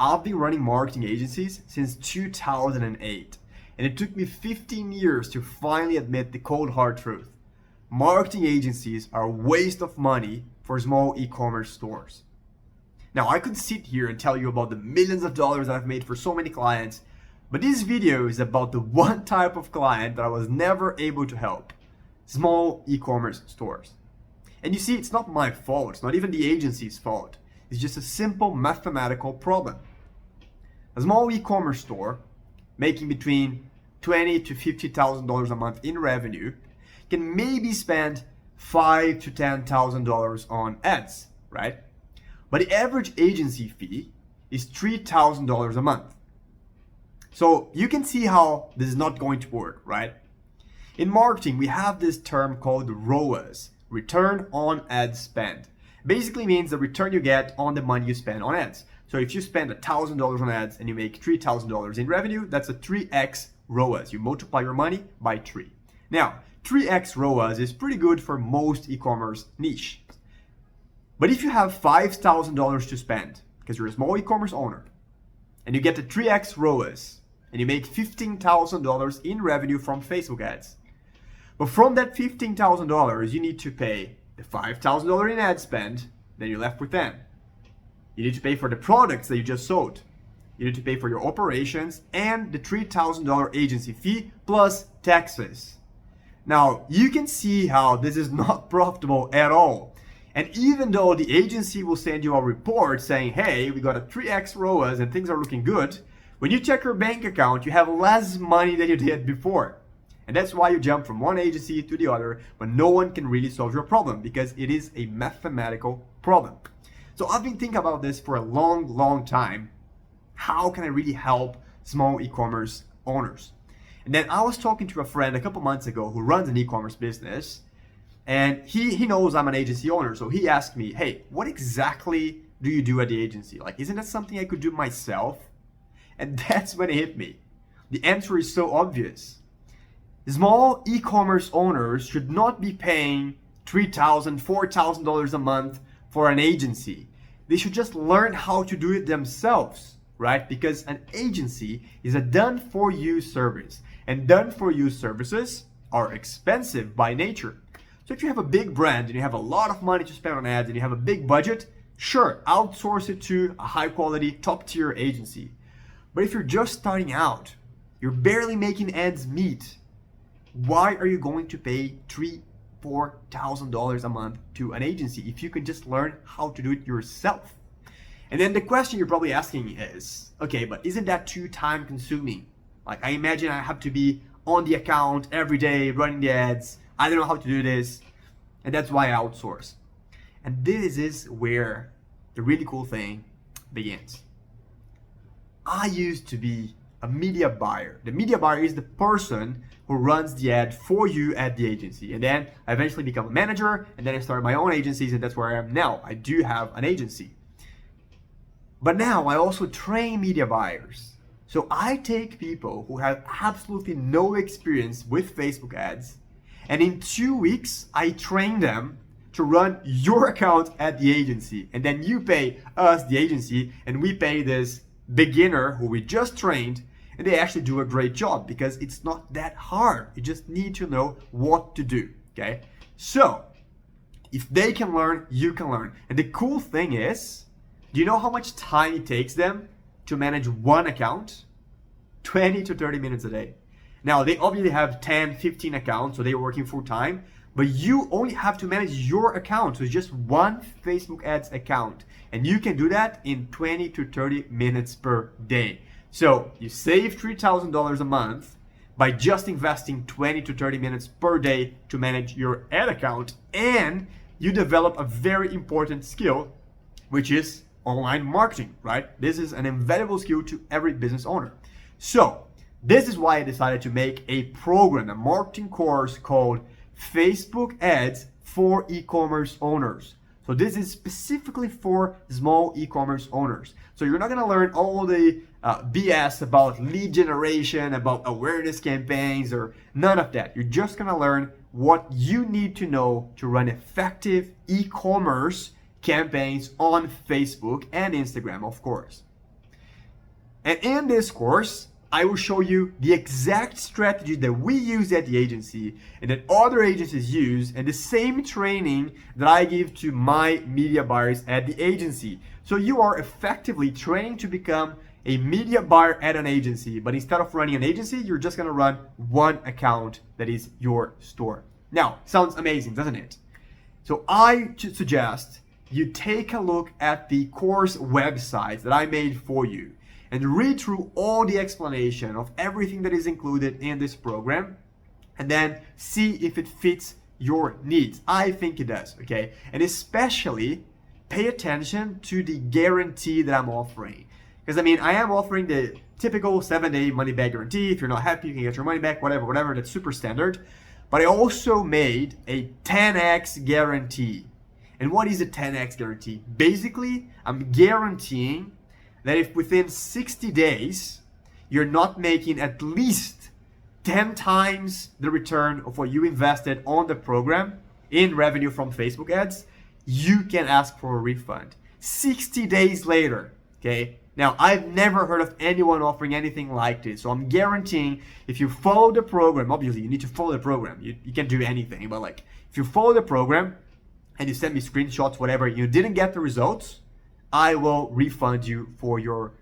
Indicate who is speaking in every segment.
Speaker 1: I've been running marketing agencies since 2008, and it took me 15 years to finally admit the cold hard truth. Marketing agencies are a waste of money for small e-commerce stores. Now, I could sit here and tell you about the millions of dollars that I've made for so many clients, but this video is about the one type of client that I was never able to help: small e-commerce stores. And you see, it's not my fault, it's not even the agency's fault. It's just a simple mathematical problem. A small e-commerce store making between $20,000 to $50,000 a month in revenue can maybe spend $5,000 to $10,000 on ads, right? But the average agency fee is $3,000 a month. So you can see how this is not going to work, right? In marketing, we have this term called ROAS, return on ad spend. Basically means the return you get on the money you spend on ads. So if you spend $1,000 on ads and you make $3,000 in revenue, that's a 3x ROAS. You multiply your money by 3. Now, 3x ROAS is pretty good for most e-commerce niche. But if you have $5,000 to spend because you're a small e-commerce owner and you get the 3x ROAS and you make $15,000 in revenue from Facebook ads, but from that $15,000 you need to pay the $5,000 in ad spend, then you're left with 10. You need to pay for the products that you just sold. You need to pay for your operations and the $3,000 agency fee plus taxes. Now, you can see how this is not profitable at all. And even though the agency will send you a report saying, hey, we got a 3x ROAS and things are looking good, when you check your bank account, you have less money than you did before. And that's why you jump from one agency to the other, but no one can really solve your problem because it is a mathematical problem. So I've been thinking about this for a long time. How can I really help small e-commerce owners? And then I was talking to a friend a couple months ago who runs an e-commerce business, and he knows I'm an agency owner. So he asked me, hey, what exactly do you do at the agency? Like, isn't that something I could do myself? And that's when it hit me. The answer is so obvious. Small e-commerce owners should not be paying $3,000, $4,000 a month for an agency. They should just learn how to do it themselves, right? Because an agency is a done-for-you service, and done-for-you services are expensive by nature. So if you have a big brand and you have a lot of money to spend on ads and you have a big budget, sure, outsource it to a high-quality, top-tier agency. But if you're just starting out, you're barely making ends meet, why are you going to pay $3,000-$4,000 a month to an agency if you can just learn how to do it yourself? And then the question you're probably asking is, okay, but isn't that too time consuming? Like, I imagine I have to be on the account every day running the ads. I don't know how to do this. And that's why I outsource. And this is where the really cool thing begins. I used to be a media buyer. The media buyer is the person who runs the ad for you at the agency. And then I eventually become a manager, and then I started my own agencies, and that's where I am now. I do have an agency. But now I also train media buyers. So I take people who have absolutely no experience with Facebook ads, and in 2 weeks, I train them to run your account at the agency. And then you pay us, the agency, and we pay this beginner who we just trained, and they actually do a great job because it's not that hard. You just need to know what to do, okay? So, if they can learn, you can learn. And the cool thing is, do you know how much time it takes them to manage one account? 20 to 30 minutes a day. Now, they obviously have 10, 15 accounts, so they're working full time, but you only have to manage your account. So it's just one Facebook ads account. And you can do that in 20 to 30 minutes per day. So you save $3,000 a month by just investing 20 to 30 minutes per day to manage your ad account, and you develop a very important skill, which is online marketing, right? This is an invaluable skill to every business owner. So this is why I decided to make a program, a marketing course called Facebook Ads for E-commerce Owners. So this is specifically for small e-commerce owners. So you're not gonna learn all the BS about lead generation, about awareness campaigns, or none of that. You're just gonna learn what you need to know to run effective e-commerce campaigns on Facebook and Instagram, of course. And in this course, I will show you the exact strategy that we use at the agency and that other agencies use, and the same training that I give to my media buyers at the agency. So you are effectively training to become a media buyer at an agency, but instead of running an agency, you're just gonna run one account that is your store. Now, sounds amazing, doesn't it? So I suggest you take a look at the course websites that I made for you and read through all the explanation of everything that is included in this program, and then see if it fits your needs. I think it does, okay? And especially pay attention to the guarantee that I'm offering. Because I am offering the typical 7-day money back guarantee. If you're not happy, you can get your money back, whatever, that's super standard. But I also made a 10x guarantee. And what is a 10x guarantee? Basically, I'm guaranteeing that if within 60 days, you're not making at least 10 times the return of what you invested on the program in revenue from Facebook ads, you can ask for a refund. 60 days later, okay? Now, I've never heard of anyone offering anything like this. So I'm guaranteeing if you follow the program, obviously you need to follow the program. You can't do anything, but like if you follow the program and you send me screenshots, whatever, you didn't get the results, I will refund you for your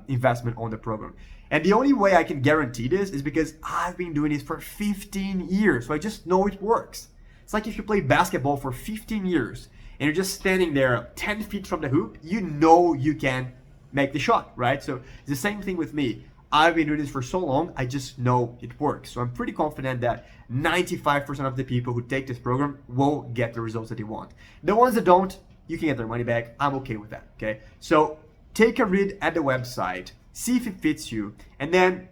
Speaker 1: investment on the program. And the only way I can guarantee this is because I've been doing this for 15 years. So I just know it works. It's like if you play basketball for 15 years and you're just standing there 10 feet from the hoop, you know you can make the shot, right? So it's the same thing with me. I've been doing this for so long, I just know it works. So I'm pretty confident that 95% of the people who take this program will get the results that they want. The ones that don't, you can get their money back. I'm okay with that, okay? So take a read at the website, see if it fits you, and then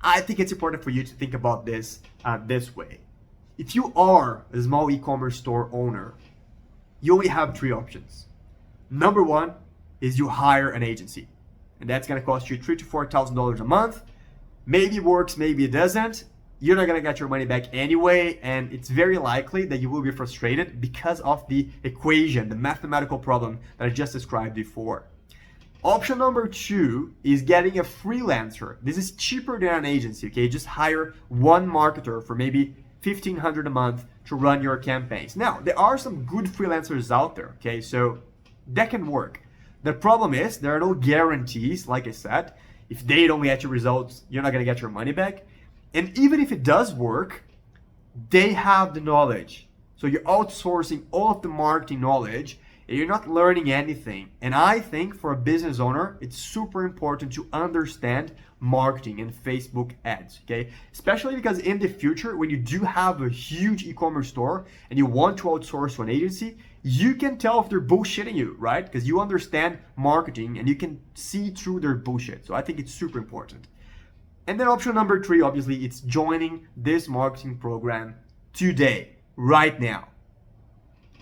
Speaker 1: I think it's important for you to think about this this way. If you are a small e-commerce store owner, you only have 3 options. Number 1 is you hire an agency, and that's gonna cost you $3,000 to $4,000 a month. Maybe it works, maybe it doesn't. You're not gonna get your money back anyway, and it's very likely that you will be frustrated because of the equation, the mathematical problem that I just described before. Option number 2 is getting a freelancer. This is cheaper than an agency, okay? Just hire one marketer for maybe $1,500 a month to run your campaigns. Now, there are some good freelancers out there, okay? So that can work. The problem is there are no guarantees, like I said. If they don't get your results, you're not gonna get your money back. And even if it does work, they have the knowledge. So you're outsourcing all of the marketing knowledge and you're not learning anything. And I think for a business owner, it's super important to understand marketing and Facebook ads, okay? Especially because in the future, when you do have a huge e-commerce store and you want to outsource to an agency, you can tell if they're bullshitting you, right? Because you understand marketing and you can see through their bullshit. So I think it's super important. And then option number 3, obviously, it's joining this marketing program today, right now.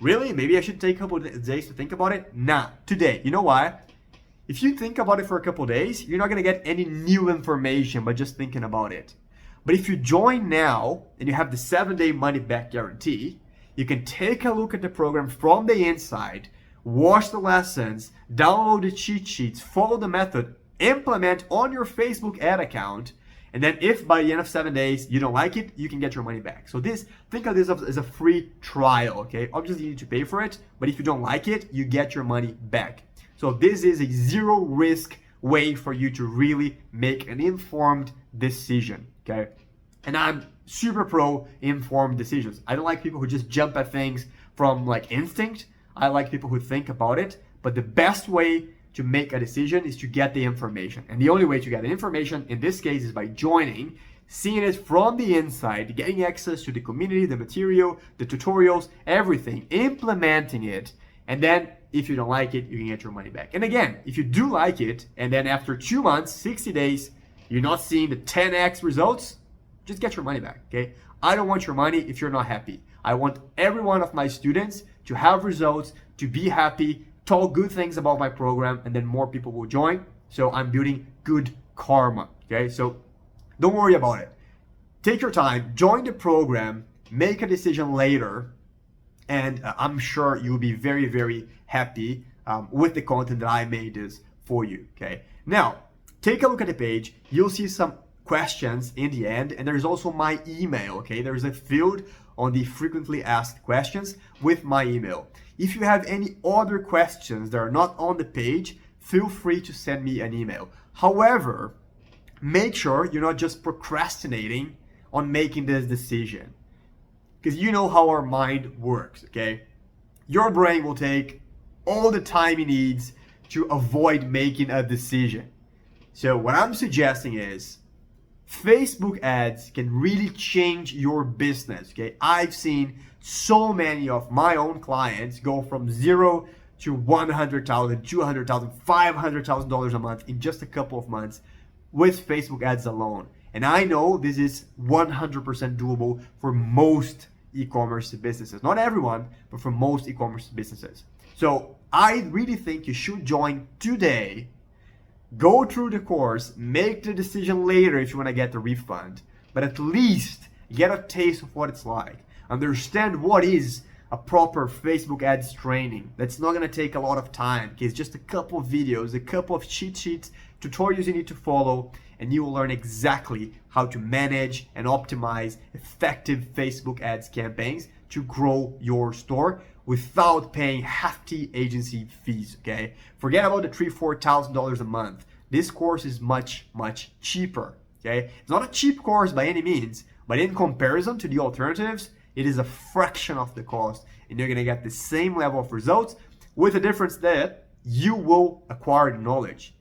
Speaker 1: Really? Maybe I should take a couple of days to think about it? Nah, today. You know why? If you think about it for a couple of days, you're not gonna get any new information by just thinking about it. But if you join now and you have the 7-day money back guarantee, you can take a look at the program from the inside, watch the lessons, download the cheat sheets, follow the method, implement on your Facebook ad account, and then if by the end of 7 days you don't like it, you can get your money back. So think of this as a free trial, okay? Obviously you need to pay for it, but if you don't like it, you get your money back. So this is a zero risk way for you to really make an informed decision, okay? And I'm super pro informed decisions. I don't like people who just jump at things from like instinct. I like people who think about it, but the best way to make a decision is to get the information. And the only way to get the information in this case is by joining, seeing it from the inside, getting access to the community, the material, the tutorials, everything, implementing it. And then if you don't like it, you can get your money back. And again, if you do like it, and then after 2 months, 60 days, you're not seeing the 10x results, just get your money back, okay? I don't want your money if you're not happy. I want every one of my students to have results, to be happy, talk good things about my program, and then more people will join. So I'm building good karma, okay? So don't worry about it. Take your time, join the program, make a decision later, and I'm sure you'll be very, very happy with the content that I made this for you, okay? Now, take a look at the page. You'll see some questions in the end, and there's also my email, okay? There's a field on the frequently asked questions with my email. If you have any other questions that are not on the page, feel free to send me an email. However, make sure you're not just procrastinating on making this decision, because you know how our mind works, okay? Your brain will take all the time it needs to avoid making a decision. So what I'm suggesting is Facebook ads can really change your business, okay? I've seen so many of my own clients go from $0 to $100,000, $200,000, $500,000 a month in just a couple of months with Facebook ads alone. And I know this is 100% doable for most e-commerce businesses. Not everyone, but for most e-commerce businesses. So I really think you should join today. Go through the course, make the decision later if you want to get the refund, but at least get a taste of what it's like. Understand what is a proper Facebook ads training. That's not going to take a lot of time. Okay? It's just a couple of videos, a couple of cheat sheets, tutorials you need to follow, and you will learn exactly how to manage and optimize effective Facebook ads campaigns to grow your store without paying hefty agency fees, okay? Forget about the $3,000-$4,000 a month. This course is much, much cheaper, okay? It's not a cheap course by any means, but in comparison to the alternatives, it is a fraction of the cost, and you're gonna get the same level of results with the difference that you will acquire the knowledge.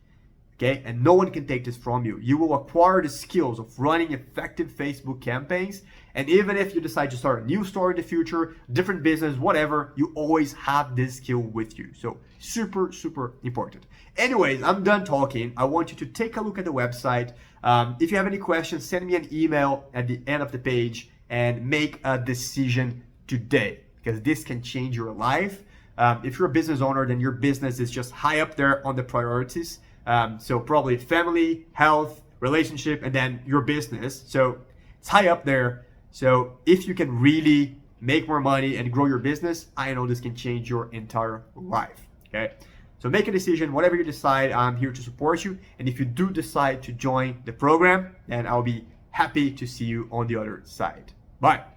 Speaker 1: Okay, and no one can take this from you. You will acquire the skills of running effective Facebook campaigns. And even if you decide to start a new store in the future, different business, whatever, you always have this skill with you. So super, super important. Anyways, I'm done talking. I want you to take a look at the website. If you have any questions, send me an email at the end of the page and make a decision today, because this can change your life. If you're a business owner, then your business is just high up there on the priorities. So probably family, health, relationship, and then your business. So it's high up there. So if you can really make more money and grow your business, I know this can change your entire life. Okay. So make a decision, whatever you decide, I'm here to support you. And if you do decide to join the program, then I'll be happy to see you on the other side. Bye.